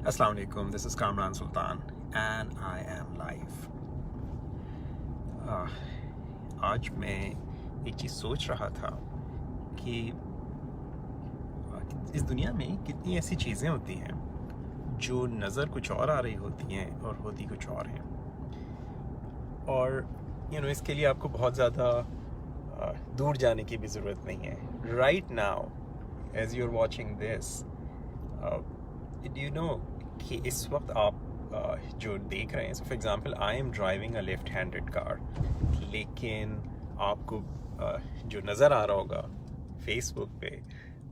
Assalamu alaikum, this is Kamran Sultan and I am live. आज मैं एक चीज़ सोच रहा था कि इस दुनिया में कितनी ऐसी चीज़ें होती हैं जो नज़र कुछ और आ रही होती हैं और होती कुछ और हैं, और इसके लिए आपको बहुत ज़्यादा दूर जाने की भी ज़रूरत नहीं है. Right now as you are watching this, कि इस वक्त आप जो देख रहे हैं, for example I am driving a left handed car, लेकिन आपको जो नज़र आ रहा होगा फेसबुक पे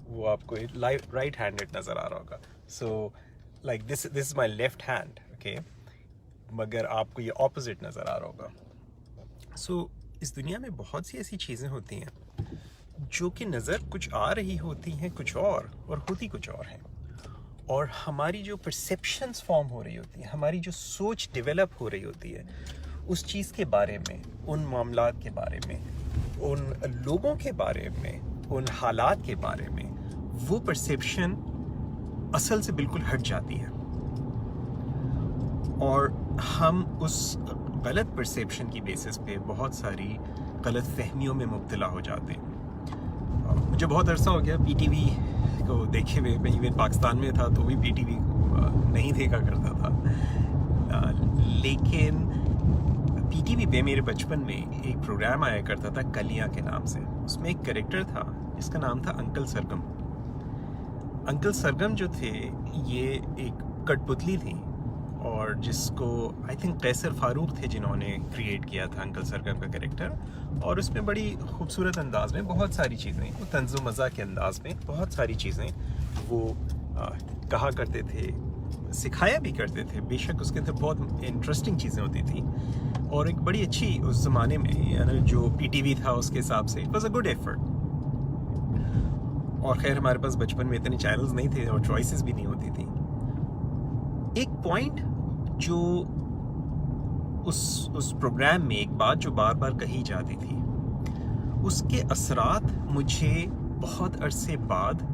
वो आपको राइट हैंडेड नज़र आ रहा होगा. So like this is my left hand, okay, मगर आपको ये ऑपोजिट नज़र आ रहा होगा. सो इस दुनिया में बहुत सी ऐसी चीज़ें होती हैं जो कि नज़र कुछ आ रही होती हैं कुछ और होती कुछ और हैं, और हमारी जो परसेप्शंस फॉर्म हो रही होती हैं, हमारी जो सोच डेवलप हो रही होती है उस चीज़ के बारे में, उन मामलात के बारे में, उन लोगों के बारे में, उन हालात के बारे में, वो परसेप्शन असल से बिल्कुल हट जाती है और हम उस गलत परसेप्शन की बेसिस पे बहुत सारी गलत फहमियों में मुब्तला हो जाते हैं. मुझे बहुत अरसा हो गया पीटीवी को देखे हुए. मैं इवन पाकिस्तान में था तो भी पीटीवी नहीं देखा करता था, लेकिन पीटीवी पे मेरे बचपन में एक प्रोग्राम आया करता था कलियां के नाम से. उसमें एक कैरेक्टर था जिसका नाम था अंकल सरगम. अंकल सरगम जो थे ये एक कठपुतली थी, और जिसको आई थिंक कैसर फारूक थे जिन्होंने क्रिएट किया था अंकल सरगम का कैरेक्टर. और उसमें बड़ी खूबसूरत अंदाज में बहुत सारी चीज़ें, वो तंज़ो मज़ा के अंदाज में बहुत सारी चीज़ें वो कहा करते थे, सिखाया भी करते थे. बेशक उसके अंदर बहुत इंटरेस्टिंग चीज़ें होती थी और एक बड़ी अच्छी उस ज़माने में जो पीटीवी था उसके हिसाब से it was a good effort. और खैर हमारे पास बचपन में इतने चैनल्स नहीं थे और चॉइसेस भी नहीं होती थी. एक पॉइंट जो उस प्रोग्राम में, एक बात जो बार बार कही जाती थी, उसके असरात मुझे बहुत अरसे बाद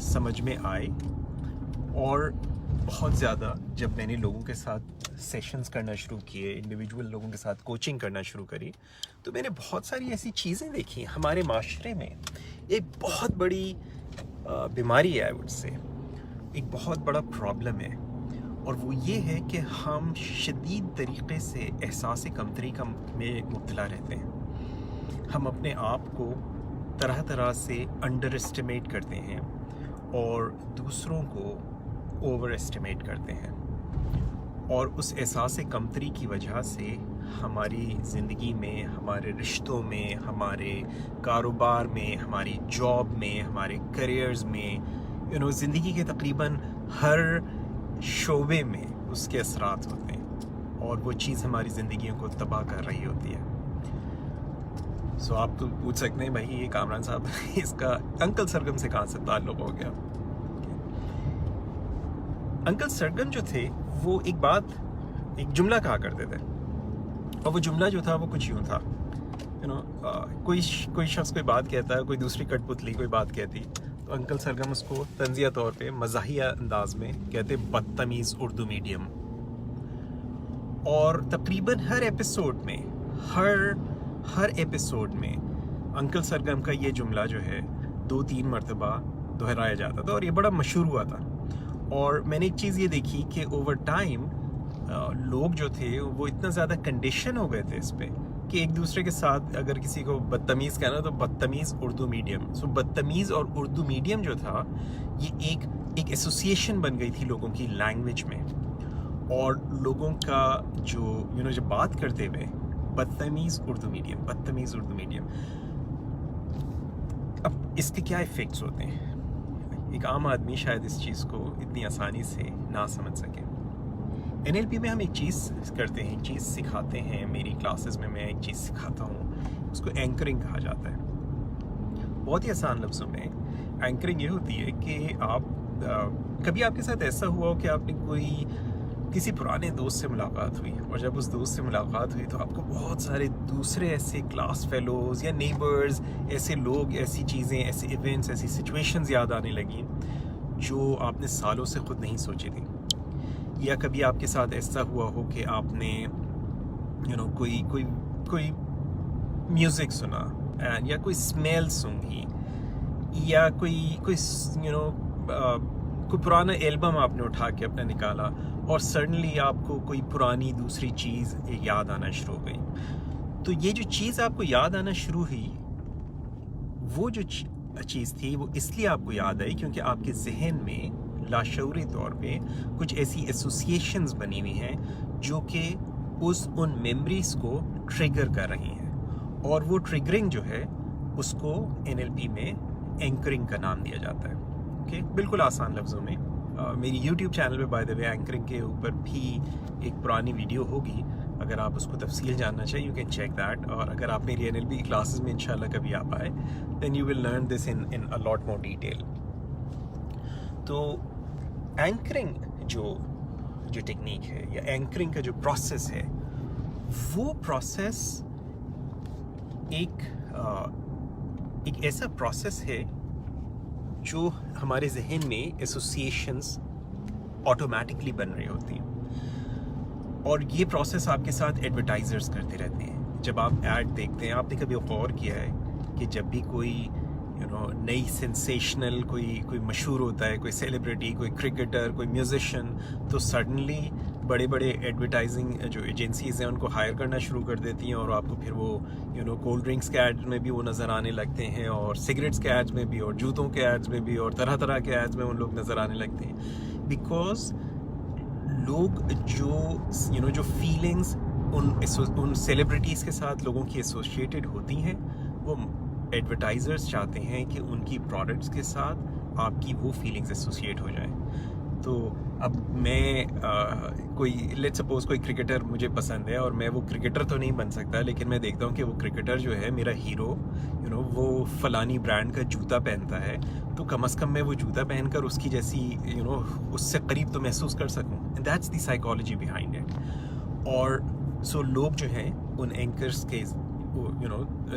समझ में आए. और बहुत ज़्यादा जब मैंने लोगों के साथ सेशंस करना शुरू किए, इंडिविजुअल लोगों के साथ कोचिंग करना शुरू करी, तो मैंने बहुत सारी ऐसी चीज़ें देखी. हमारे माशरे में एक बहुत बड़ी बीमारी है, आई वुड से एक बहुत बड़ा प्रॉब्लम है, और वो ये है कि हम शदीद तरीक़े से एहसास कमतरी का में मुब्तला रहते हैं. हम अपने आप को तरह तरह से अंडर एस्टिमेट करते हैं और दूसरों को ओवर एस्टिमेट करते हैं, और उस एहसास कमतरी की वजह से हमारी ज़िंदगी में, हमारे रिश्तों में, हमारे कारोबार में, हमारी जॉब में, हमारे करियर्स में, ज़िंदगी के तकरीबन हर शोबे में उसके असरात होते हैं, और वो चीज़ हमारी ज़िंदगियों को तबाह कर रही होती है. सो आप तो पूछ सकते हैं भाई ये कामरान साहब इसका अंकल सरगम से कहाँ से ताल्लुक़ हो गया. अंकल सरगम जो थे वो एक जुमला कहा करते थे, और वो जुमला जो था वो कुछ यूँ था, कोई शख्स कोई बात कहता है, कोई दूसरी कठपुतली कोई बात कहती, तो अंकल सरगम उसको तंज़िया तौर पे मज़ाहिया अंदाज में कहते बदतमीज़ उर्दू मीडियम. और तकरीबन हर एपिसोड में अंकल सरगम का ये जुमला जो है 2-3 मरतबा दोहराया जाता था, और ये बड़ा मशहूर हुआ था. और मैंने एक चीज़ ये देखी कि ओवर टाइम लोग जो थे वो इतना ज़्यादा कंडीशन हो गए थे इस पे कि एक दूसरे के साथ अगर किसी को बदतमीज़ कहना तो बदतमीज़ उर्दू मीडियम. सो बदतमीज़ और उर्दू मीडियम जो था ये एक एसोसिएशन बन गई थी लोगों की लैंग्वेज में, और लोगों का जो जब बात करते हुए बदतमीज़ उर्दू मीडियम. अब इसके क्या इफ़ेक्ट्स होते हैं, एक आम आदमी शायद इस चीज़ को इतनी आसानी से ना समझ सके. NLP में हम एक चीज़ करते हैं, एक चीज़ सिखाते हैं. मेरी क्लासेस में मैं एक चीज़ सिखाता हूँ, उसको एंकरिंग कहा जाता है. बहुत ही आसान लफ्ज़ों में एंकरिंग ये होती है कि आप कभी आपके साथ ऐसा हुआ हो कि आपने किसी पुराने दोस्त से मुलाकात हुई, और जब उस दोस्त से मुलाकात हुई तो आपको बहुत सारे दूसरे ऐसे क्लास फेलोज़ या नेबर्स, ऐसे लोग, ऐसी चीज़ें, ऐसे इवेंट्स, ऐसी सिचुएशंस याद आने लगी जो आपने सालों से ख़ुद नहीं सोची थी. या कभी आपके साथ ऐसा हुआ हो कि आपने कोई म्यूज़िक सुना या कोई स्मेल सूंघी या कोई पुराना एल्बम आपने उठा के अपना निकाला और सडनली आपको कोई पुरानी दूसरी चीज़ याद आना शुरू हो गई। तो ये जो चीज़ आपको याद आना शुरू हुई, वो जो चीज़ थी वो इसलिए आपको याद आई क्योंकि आपके जहन में लाशऊरी तौर पे कुछ ऐसी एसोसिएशंस बनी हुई हैं जो कि उन मेमोरीज़ को ट्रिगर कर रही हैं, और वो ट्रिगरिंग जो है उसको NLP में एंकरिंग का नाम दिया जाता है। ओके, बिल्कुल आसान लफ्ज़ों में मेरी YouTube चैनल पे बाय द वे एंकरिंग के ऊपर भी एक पुरानी वीडियो होगी, अगर आप उसको तफसील जानना चाहिए यू कैन चेक दैट। और अगर आप मेरी NLP क्लासेस में इंशाल्लाह कभी आ पाए then you will learn this in a lot more detail. तो एंकरिंग जो टेक्निक है या एंकरिंग का जो प्रोसेस है, वो प्रोसेस एक ऐसा प्रोसेस है जो हमारे जहन में एसोसिएशंस ऑटोमेटिकली बन रही होती हैं, और ये प्रोसेस आपके साथ एडवर्टाइजर्स करते रहते हैं। जब आप ऐड देखते हैं, आपने कभी गौर किया है कि जब भी कोई नई सेंसेशनल कोई मशहूर होता है, कोई सेलिब्रिटी, कोई क्रिकेटर, कोई म्यूजिशियन, तो सडनली बड़े बड़े एडवर्टाइजिंग जो एजेंसीज़ हैं उनको हायर करना शुरू कर देती हैं, और आपको फिर वो कोल्ड ड्रिंक्स के एड्स में भी वो नज़र आने लगते हैं, और सिगरेट्स के एड्स में भी, और जूतों के एड्स में भी, और तरह तरह के एड्स में उन लोग नज़र आने लगते हैं। बिकॉज लोग जो फीलिंग्स उन सेलिब्रिटीज़ के साथ लोगों की एसोसिएटेड होती हैं, वो एडवर्टाइजर्स चाहते हैं कि उनकी प्रोडक्ट्स के साथ आपकी वो फीलिंग्स एसोसिएट हो जाएं। तो अब मैं कोई लेट्स सपोज कोई क्रिकेटर मुझे पसंद है, और मैं वो क्रिकेटर तो नहीं बन सकता, लेकिन मैं देखता हूँ कि वो क्रिकेटर जो है मेरा हीरो वो फलानी ब्रांड का जूता पहनता है, तो कम से कम मैं वो जूता पहनकर उसकी जैसी उससे करीब तो महसूस कर सकूँ। That's the psychology behind it. और सो लोग जो हैं उन एंकर्स के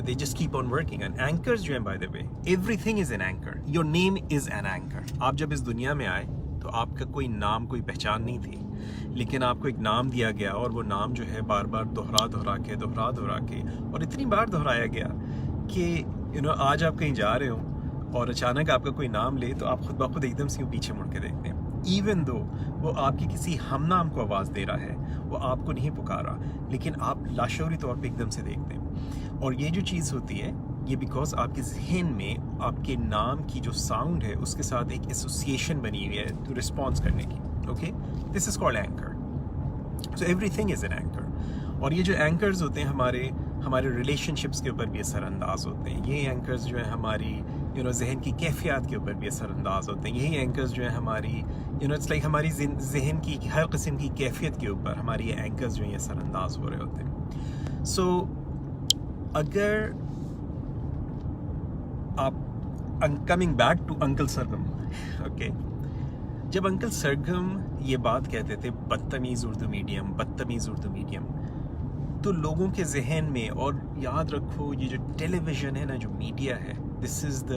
they just keep on working, and anchors जो हैं, by the way, everything is an anchor, your name is an anchor। आप जब इस दुनिया में आए तो आपका कोई नाम, कोई पहचान नहीं थी, लेकिन आपको एक नाम दिया गया, और वो नाम जो है बार बार दोहरा के और इतनी बार दोहराया गया कि आज आप कहीं जा रहे हो और अचानक आपका कोई नाम ले, तो आप खुद ब खुद एकदम से पीछे मुड़ के देखते हैं, इवन दो वो आपकी किसी हम नाम को आवाज़ दे रहा है, वो आपको नहीं पुकारा, लेकिन आप लाशऊरी तौर पे एकदम से देखते हैं। और ये जो चीज़ होती है, ये बिकॉज आपके जहन में आपके नाम की जो साउंड है उसके साथ एक एसोसिएशन बनी हुई है तो रिस्पॉन्स करने की। Okay, this is called anchor. So everything is an anchor. और ये जो एंकर्स होते हैं हमारे रिलेशनशिप्स के ऊपर भी असरअंदाज होते हैं। ये एंकर्स जो है हमारी जहन की कैफियत के ऊपर भी असरअंदाज होते हैं। यही एंकर्स जो है हमारी इट्स लाइक हमारी जहन की हर किस्म की कैफियत के ऊपर हमारी ये एंकर्स जो हैं असरअंदाज हो रहे होते हैं। सो अगर आप coming back to uncle Sargam, okay, जब अंकल सरगम ये बात कहते थे बदतमीज़ उर्दू मीडियम, तो लोगों के जहन में, और याद रखो ये जो टेलीविज़न है ना, जो मीडिया है, this is the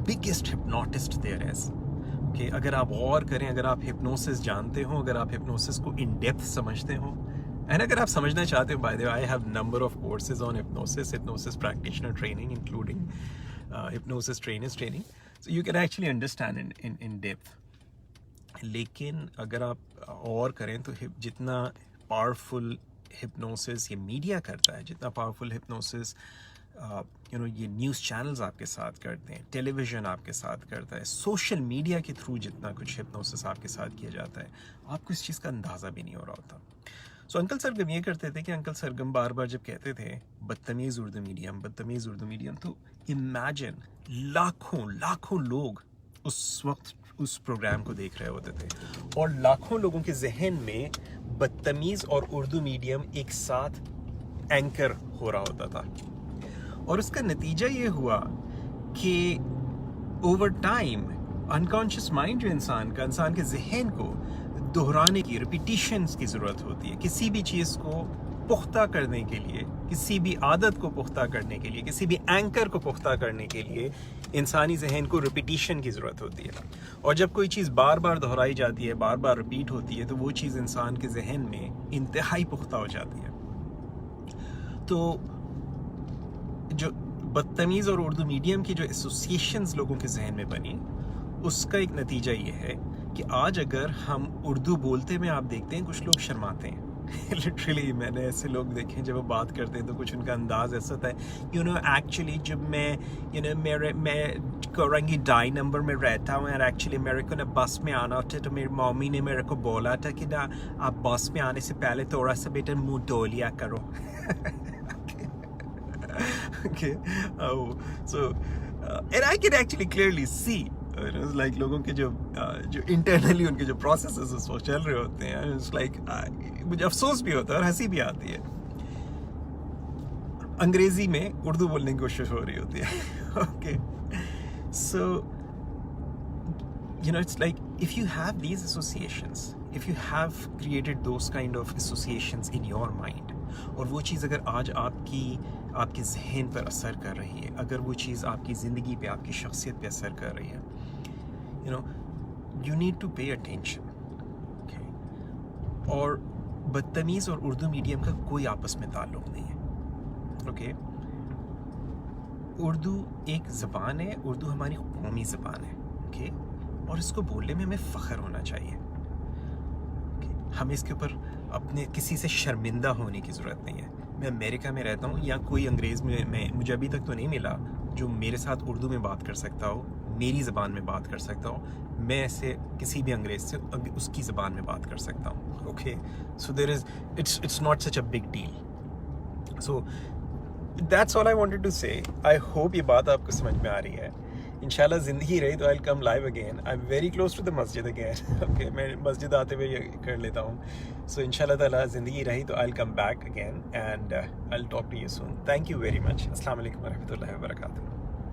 biggest hypnotist there is. Okay, अगर आप गौर करें, अगर आप हिप्नोसिस जानते हो, अगर आप हिप्नोसिस को इन डेप्थ समझते हो, एंड अगर आप समझना चाहते हो, by the way I have number of courses on hypnosis practitioner training including hypnosis trainers training, so you can actually understand in depth। लेकिन अगर आप और करें तो जितना पावरफुल हिप्नोसिस ये मीडिया करता है, जितना पावरफुल हिप्नोसिस ये न्यूज़ चैनल्स आपके साथ करते हैं, टेलीविज़न आपके साथ करता है, सोशल मीडिया के थ्रू जितना कुछ हिप्नोसिस आपके साथ किया जाता है, आपको इस चीज़ का अंदाज़ा भी नहीं हो रहा होता। सो अंकल सरगम ये करते थे कि अंकल सरगम बार बार जब कहते थे बदतमीज़ उर्दू मीडियम, तो इमेजिन लाखों लोग उस वक्त उस प्रोग्राम को देख रहे होते थे, और लाखों लोगों के जहन में बदतमीज़ और उर्दू मीडियम एक साथ एंकर हो रहा होता था। और उसका नतीजा ये हुआ कि ओवर टाइम अनकॉन्शियस माइंड जो इंसान के जहन को दोहराने की, रिपीटिशंस की ज़रूरत होती है। किसी भी चीज़ को پختہ کرنے کے لیے، کسی بھی عادت کو پختہ کرنے کے لیے، کسی بھی اینکر کو پختہ کرنے کے لیے انسانی ذہن کو ریپیٹیشن کی ضرورت ہوتی ہے. اور جب کوئی چیز بار بار دہرائی جاتی ہے، بار بار ریپیٹ ہوتی ہے، تو وہ چیز انسان کے ذہن میں انتہائی پختہ ہو جاتی ہے. تو جو بدتمیز اور اردو میڈیم کی جو ایسوسیشنز لوگوں کے ذہن میں بنی، اس کا ایک نتیجہ یہ ہے کہ آج اگر ہم اردو بولتے میں آپ دیکھتے ہیں کچھ لوگ شرماتے ہیں. لٹرلی میں نے ایسے لوگ دیکھے ہیں جب وہ بات کرتے ہیں تو کچھ ان کا انداز ایسا ہوتا ہے ایکچولی جب میں کورنگی ڈائی نمبر میں رہتا ہوں، اور ایکچولی میرے کو نا بس میں آنا ہوتا ہے، تو میری ممی نے میرے کو بولا تھا کہ نا آپ بس میں آنے سے پہلے تھوڑا سا بیٹا منہ دھو لیا کرو. Okay. So and I can actually clearly see like لوگوں کے جو انٹرنلی ان کے جو پروسیسز اس وقت چل رہے ہوتے ہیں. It's like مجھے افسوس بھی ہوتا ہے اور ہنسی بھی آتی ہے. انگریزی میں اردو بولنے کی کوشش ہو رہی ہوتی ہے. Okay. So it's like if you have these associations, if you have created those kind of associations in your mind, اور وہ چیز اگر آج آپ کے ذہن پر اثر کر رہی ہے، اگر وہ چیز آپ کی زندگی پہ، آپ کی شخصیت پہ اثر کر رہی ہے، you need to pay attention. Okay. اور بدتمیز اور اردو میڈیم کا کوئی آپس میں تعلق نہیں ہے. اوکے. اردو ایک زبان ہے، اردو ہماری قومی زبان ہے. اوکے. اور اس کو بولنے میں ہمیں فخر ہونا چاہیے. ہمیں اس کے اوپر اپنے کسی سے شرمندہ ہونے کی ضرورت نہیں ہے. میں امریکہ میں رہتا ہوں، یا کوئی انگریز میں مجھے ابھی تک تو نہیں ملا جو میرے ساتھ اردو میں بات کر سکتا ہو، میری زبان میں بات کر سکتا ہو. میں ایسے کسی بھی انگریز سے اس کی زبان میں بات کر سکتا ہوں. Okay. So there is it's not such a big deal. So that's all I wanted to say. I hope یہ بات آپ کو سمجھ میں آ رہی ہے. انشاءاللہ زندگی رہی تو I will come live again. I am very close to the مسجد اگین. اوکے. میں مسجد آتے ہوئے یہ کر لیتا ہوں. سو انشاءاللہ تعالیٰ زندگی رہی تو I will come back again and I will talk to you soon. Thank you very much. السلام علیکم ورحمۃ اللہ وبرکاتہ.